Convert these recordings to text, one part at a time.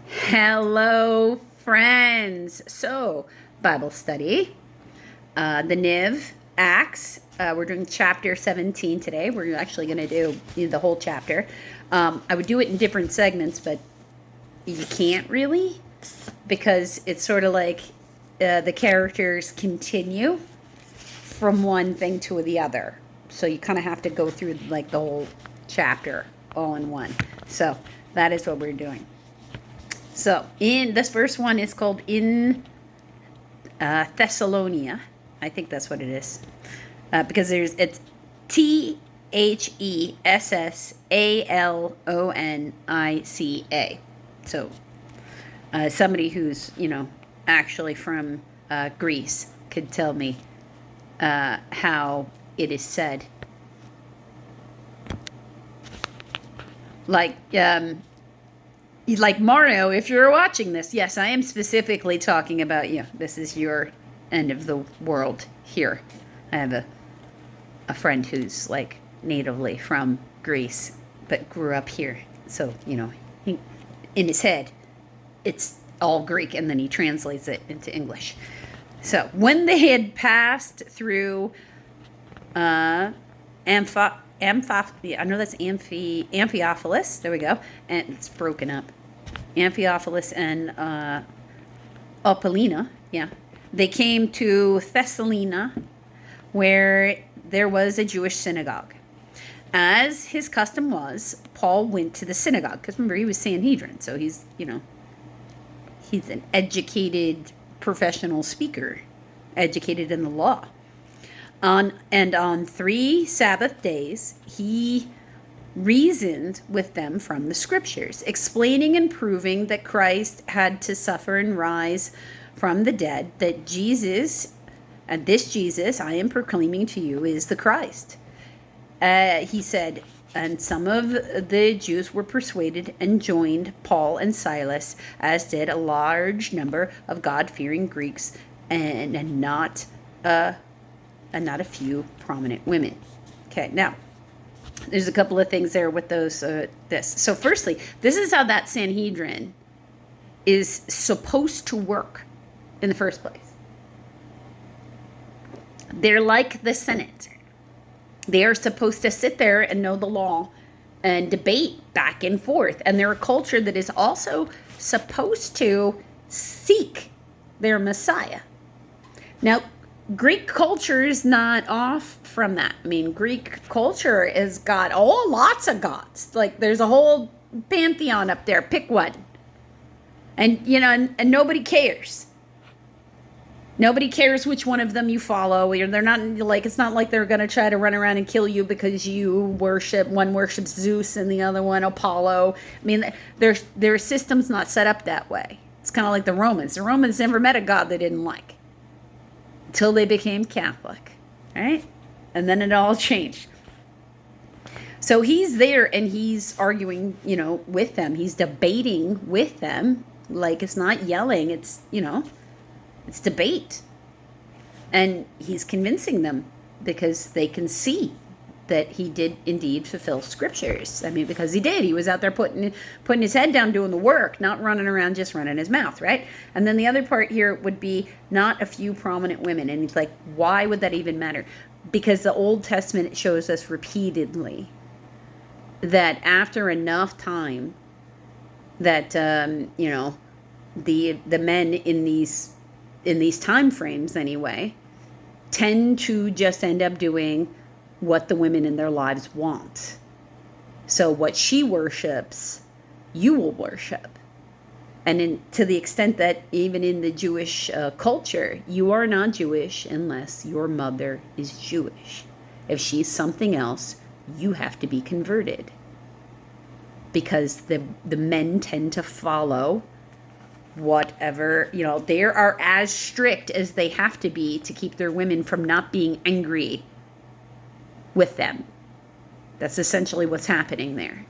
Hello, friends. So, Bible study, the NIV, Acts. We're doing chapter 17 today. We're actually going to do the whole chapter. I would do it in different segments, but you can't really because it's sort of like the characters continue from one thing to the other. So you kind of have to go through like the whole chapter all in one. So that is what we're doing. So in this first one is called in Thessalonica. I think that's what it is, because it's Thessalonica. So somebody who's actually from Greece could tell me how it is said. Like Mario, if you're watching this, yes, I am specifically talking about you. This is your end of the world here. I have a friend who's like natively from Greece, but grew up here. So, he, in his head, it's all Greek, and then he translates it into English. So, when they had passed through I know that's Amphipolis. There we go. And it's broken up. Amphipolis and Apollonia. Yeah. They came to Thessalonica, where there was a Jewish synagogue. As his custom was, Paul went to the synagogue. Because remember, he was Sanhedrin. So he's an educated professional speaker, educated in the law. On 3 Sabbath days, he reasoned with them from the scriptures, explaining and proving that Christ had to suffer and rise from the dead, that Jesus, and this Jesus I am proclaiming to you, is the Christ. He said, and some of the Jews were persuaded and joined Paul and Silas, as did a large number of God-fearing Greeks, and not a few prominent women. Okay, now, there's a couple of things there with those, this. So firstly, this is how that Sanhedrin is supposed to work in the first place. They're like the Senate. They are supposed to sit there and know the law and debate back and forth. And they're a culture that is also supposed to seek their Messiah. Now, Greek culture is not off from that. I mean, Greek culture has got lots of gods. Like, there's a whole pantheon up there. Pick one. And, and nobody cares. Nobody cares which one of them you follow. They're not like, it's not like they're going to try to run around and kill you because one worships Zeus and the other one Apollo. I mean, their system's not set up that way. It's kind of like the Romans. The Romans never met a god they didn't like, until they became Catholic, right? And then it all changed. So he's there and he's arguing, with them. He's debating with them. Like, it's not yelling. It's, it's debate. And he's convincing them because they can see that he did indeed fulfill scriptures. I mean, because he did. He was out there putting his head down doing the work, not running around just running his mouth, right? And then the other part here would be not a few prominent women. And it's like, why would that even matter? Because the Old Testament shows us repeatedly that after enough time that, the men in these time frames anyway, tend to just end up doing what the women in their lives want. So what she worships, you will worship. And to the extent that even in the Jewish culture, you are not Jewish unless your mother is Jewish. If she's something else, you have to be converted. Because the men tend to follow whatever, they are as strict as they have to be to keep their women from not being angry with them. That's essentially what's happening there.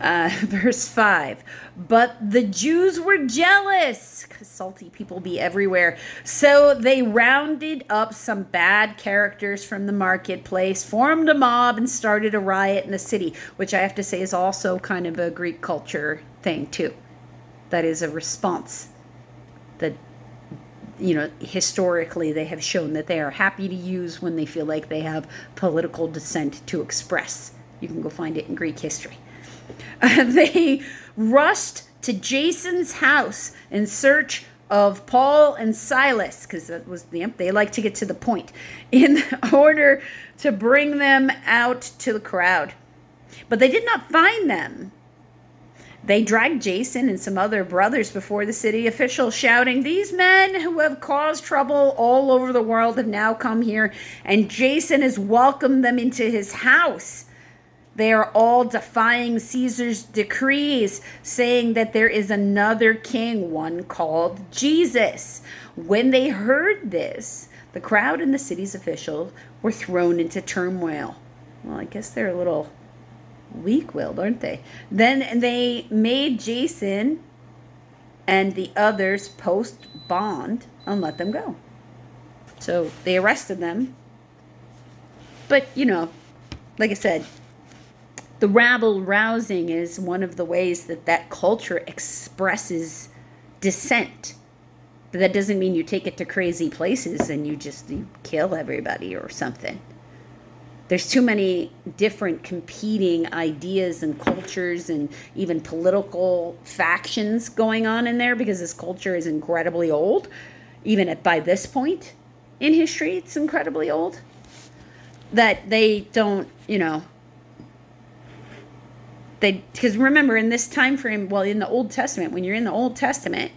Verse 5. But the Jews were jealous, because salty people be everywhere. So they rounded up some bad characters from the marketplace, formed a mob, and started a riot in the city, which I have to say is also kind of a Greek culture thing too. That is a response that, historically they have shown that they are happy to use when they feel like they have political dissent to express. You can go find it in Greek history. They rushed to Jason's house in search of Paul and Silas, because that was they like to get to the point, in order to bring them out to the crowd. But they did not find them. They dragged Jason and some other brothers before the city officials, shouting, "These men who have caused trouble all over the world have now come here, and Jason has welcomed them into his house. They are all defying Caesar's decrees, saying that there is another king, one called Jesus." When they heard this, the crowd and the city's officials were thrown into turmoil. Well, I guess they're a little weak-willed, aren't they? Then they made Jason and the others post bond and let them go. So they arrested them. But, like I said, the rabble rousing is one of the ways that culture expresses dissent. But that doesn't mean you take it to crazy places and you kill everybody or something. There's too many different competing ideas and cultures and even political factions going on in there, because this culture is incredibly old. Even by this point in history, it's incredibly old. That they don't, because remember, in this time frame, in the Old Testament, when you're in the Old Testament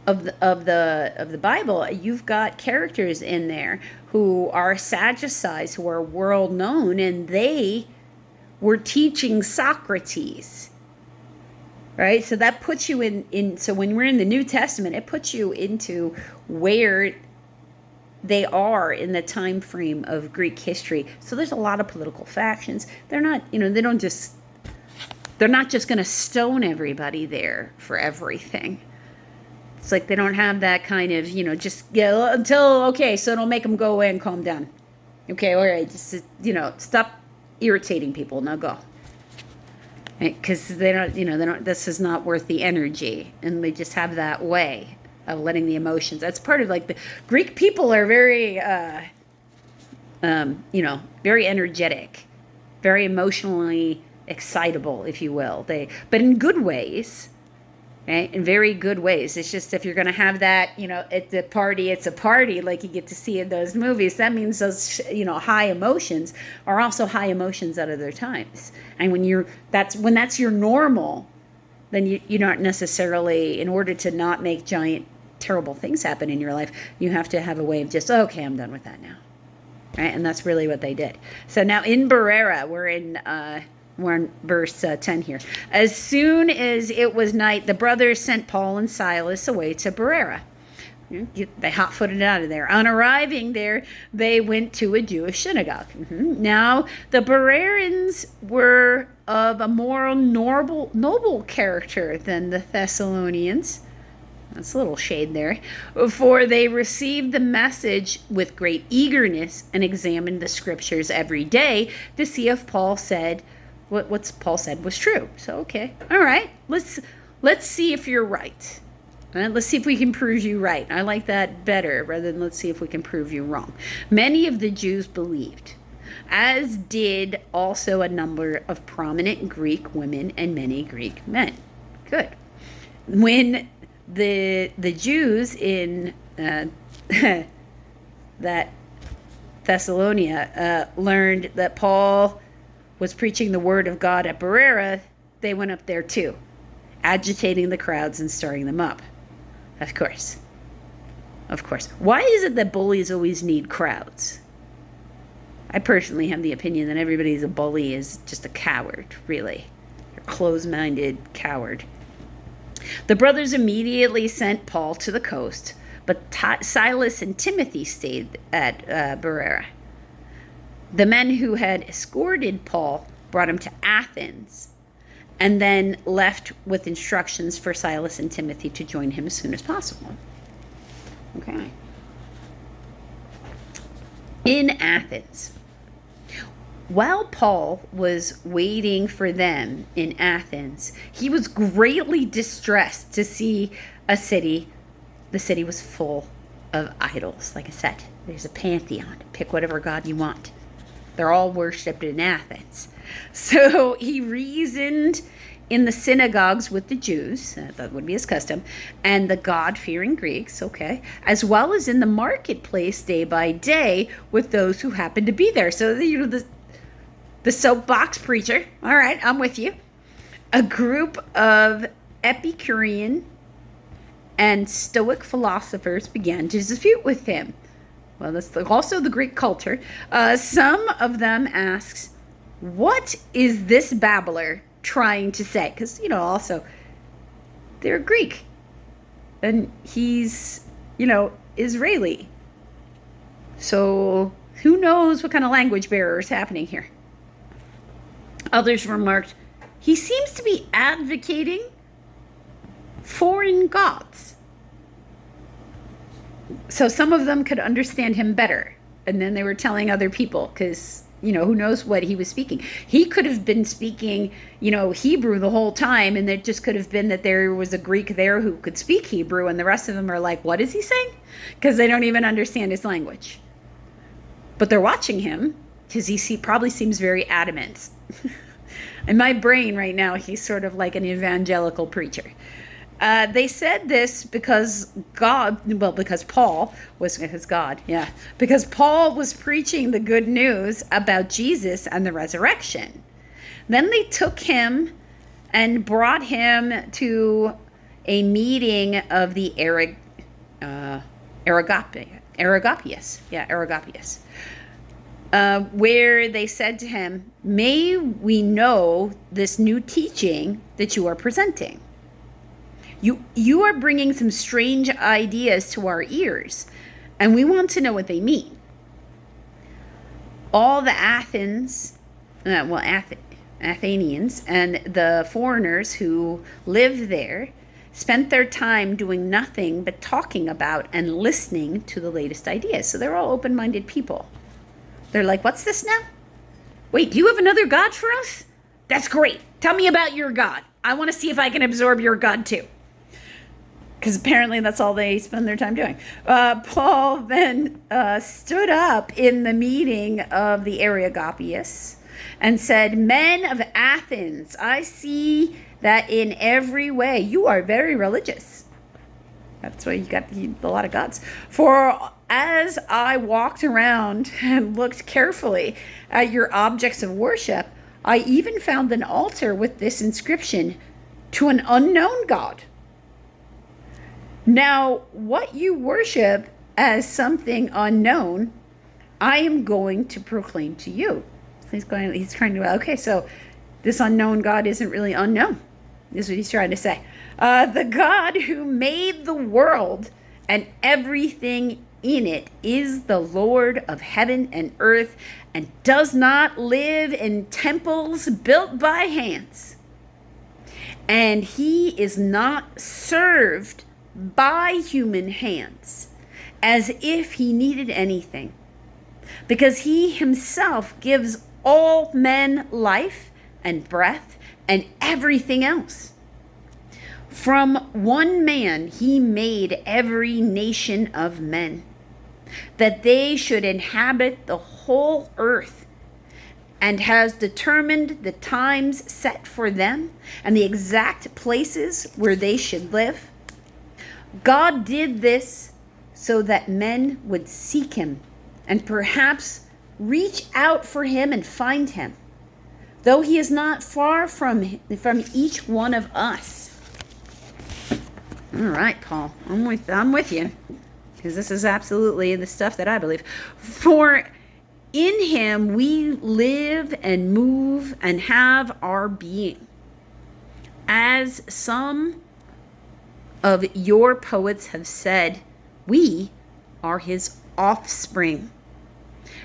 of the Bible, you've got characters in there who are Sadducees, who are world known, and they were teaching Socrates, right? So that puts you in. So when we're in the New Testament, it puts you into where they are in the time frame of Greek history. So there's a lot of political factions. They're not, they're not just going to stone everybody there for everything. It's like they don't have that kind of, so don't make them go away and calm down. Okay, all right, just, stop irritating people. Now go. Because they don't, this is not worth the energy. And they just have that way of letting the emotions. That's part of the Greek people are very, very energetic, very emotionally excitable, if you will. But in good ways. Right? In very good ways. It's just if you're going to have that, at the party, it's a party, like you get to see in those movies. That means those, high emotions are also high emotions at other times. And when that's your normal, then you're not necessarily, in order to not make giant, terrible things happen in your life, you have to have a way of just, okay, I'm done with that now. Right? And that's really what they did. So now in Berea, we're in verse 10 here. As soon as it was night, the brothers sent Paul and Silas away to Berea. They hot-footed out of there. On arriving there, they went to a Jewish synagogue. Now, the Bereans were of a more noble character than the Thessalonians. That's a little shade there. For they received the message with great eagerness and examined the scriptures every day to see if Paul said what Paul said was true. So, okay, all right, let's see if you're right. Let's see if we can prove you right. I like that better rather than let's see if we can prove you wrong. Many of the Jews believed, as did also a number of prominent Greek women and many Greek men. Good. When the Jews in that Thessalonica learned that Paul was preaching the word of God at Berea, they went up there too, agitating the crowds and stirring them up. Of course. Why is it that bullies always need crowds? I personally have the opinion that everybody who's a bully is just a coward, really. A closed-minded coward. The brothers immediately sent Paul to the coast, but Silas and Timothy stayed at Berea. The men who had escorted Paul brought him to Athens and then left with instructions for Silas and Timothy to join him as soon as possible. Okay. In Athens, While Paul was waiting for them in Athens, he was greatly distressed to see a city. The city was full of idols. Like I said, there's a pantheon. Pick whatever god you want. They're all worshipped in Athens. So he reasoned in the synagogues with the Jews, that would be his custom, and the God-fearing Greeks, okay, as well as in the marketplace day by day with those who happened to be there. So, the soapbox preacher, all right, I'm with you. A group of Epicurean and Stoic philosophers began to dispute with him. Well, that's also the Greek culture. Some of them asks, what is this babbler trying to say? Because, also, they're Greek. And he's, Israeli. So who knows what kind of language barrier is happening here? Others remarked, he seems to be advocating foreign gods. So some of them could understand him better. And then they were telling other people, because, who knows what he was speaking. He could have been speaking, Hebrew the whole time, and it just could have been that there was a Greek there who could speak Hebrew, and the rest of them are like, what is he saying? Because they don't even understand his language. But they're watching him, because he probably seems very adamant. In my brain right now, he's sort of like an evangelical preacher. They said this because Paul was preaching the good news about Jesus and the resurrection. Then they took him and brought him to a meeting of the Areopagus, where they said to him, may we know this new teaching that you are presenting? You are bringing some strange ideas to our ears, and we want to know what they mean. All the Athenians and the foreigners who lived there spent their time doing nothing but talking about and listening to the latest ideas. So they're all open-minded people. They're like, what's this now? Wait, do you have another god for us? That's great. Tell me about your god. I want to see if I can absorb your god too. Because apparently that's all they spend their time doing. Paul then stood up in the meeting of the Areopagus and said, men of Athens, I see that in every way you are very religious. That's why you got a lot of gods. For as I walked around and looked carefully at your objects of worship, I even found an altar with this inscription, to an unknown God. Now, what you worship as something unknown, I am going to proclaim to you. He's trying to, okay, so this unknown God isn't really unknown, is what he's trying to say. The God who made the world and everything in it is the Lord of heaven and earth, and does not live in temples built by hands. And he is not served by human hands as if he needed anything, because he himself gives all men life and breath and everything else. From one man he made every nation of men, that they should inhabit the whole earth, and has determined the times set for them and the exact places where they should live. God did this so that men would seek him and perhaps reach out for him and find him, though he is not far from each one of us. All right, Paul, I'm with you, because this is absolutely the stuff that I believe. For in him we live and move and have our being. As some of your poets have said, we are his offspring.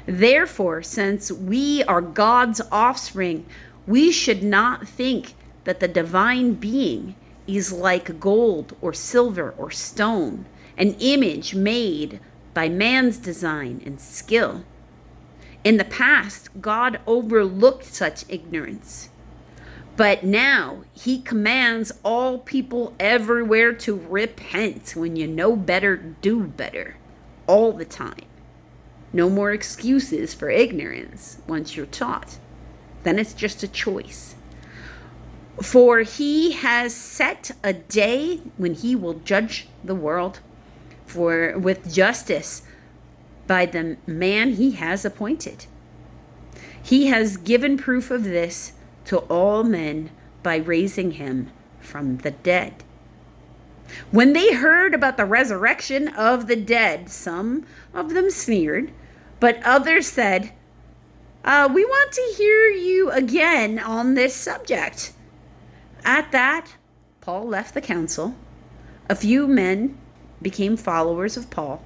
Therefore, since we are God's offspring, we should not think that the divine being is like gold or silver or stone, an image made by man's design and skill. In the past, God overlooked such ignorance. But now he commands all people everywhere to repent. When you know better, do better. All the time. No more excuses for ignorance once you're taught. Then it's just a choice. For he has set a day when he will judge the world with justice by the man he has appointed. He has given proof of this to all men by raising him from the dead. When they heard about the resurrection of the dead, some of them sneered, but others said, we want to hear you again on this subject. At that, Paul left the council. A few men became followers of Paul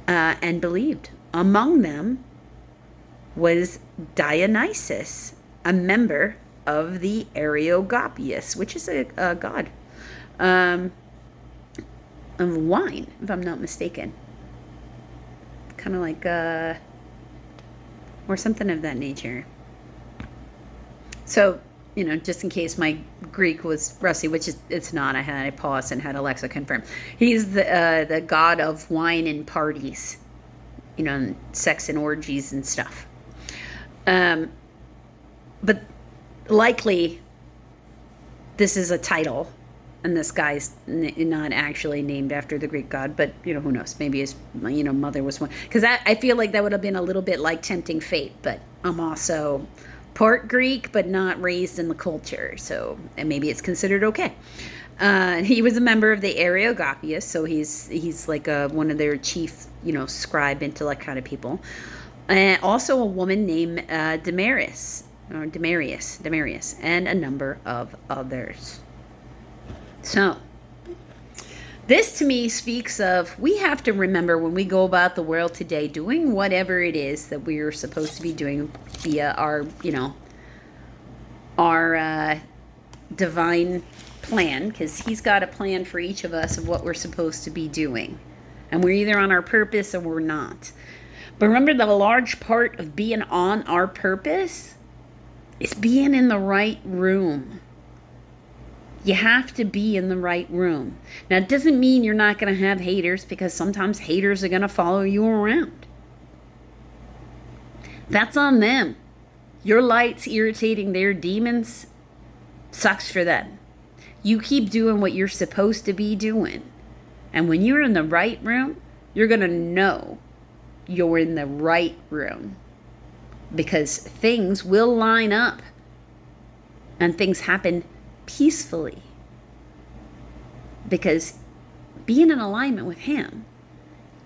and believed. Among them was Dionysius, a member of the Areopagus, which is a god of wine, if I'm not mistaken. Kind of like, or something of that nature. So, just in case my Greek was rusty, which it's not, I paused and had Alexa confirm. He's the god of wine and parties, and sex and orgies and stuff. But likely this is a title, and this guy's not actually named after the Greek god, but who knows, maybe his mother was one, because I feel like that would have been a little bit like tempting fate. But I'm also part Greek but not raised in the culture, so and maybe it's considered okay. He was a member of the Areopagus, so he's like one of their chief scribe intellect kind of people. And also a woman named Demarius, and a number of others. So, this to me speaks of, we have to remember when we go about the world today doing whatever it is that we are supposed to be doing via our divine plan, because he's got a plan for each of us of what we're supposed to be doing. And we're either on our purpose or we're not. But remember, the large part of being on our purpose is being in the right room. You have to be in the right room. Now, it doesn't mean you're not going to have haters, because sometimes haters are going to follow you around. That's on them. Your light's irritating their demons. Sucks for them. You keep doing what you're supposed to be doing. And when you're in the right room, you're going to know you're in the right room, because things will line up and things happen peacefully, because being in alignment with him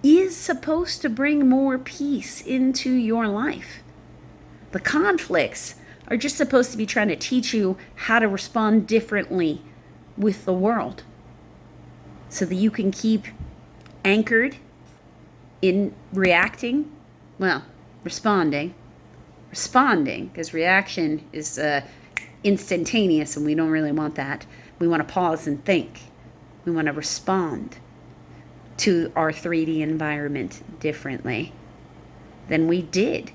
is supposed to bring more peace into your life. The conflicts are just supposed to be trying to teach you how to respond differently with the world, so that you can keep anchored in responding, because reaction is instantaneous, and we don't really want that. We want to pause and think. We want to respond to our 3D environment differently than we did.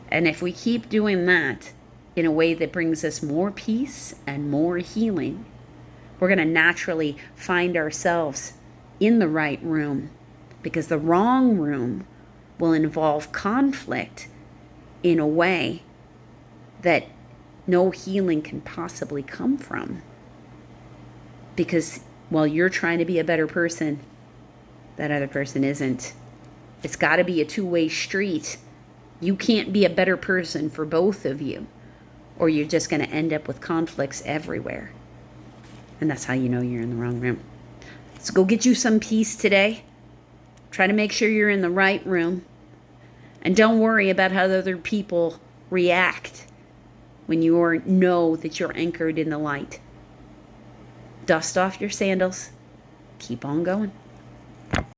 And if we keep doing that in a way that brings us more peace and more healing, we're going to naturally find ourselves in the right room, because the wrong room will involve conflict in a way that no healing can possibly come from. Because while you're trying to be a better person, that other person isn't. It's got to be a two-way street. You can't be a better person for both of you, or you're just going to end up with conflicts everywhere. And that's how you know you're in the wrong room. So go get you some peace today. Try to make sure you're in the right room. And don't worry about how other people react when you know that you're anchored in the light. Dust off your sandals. Keep on going.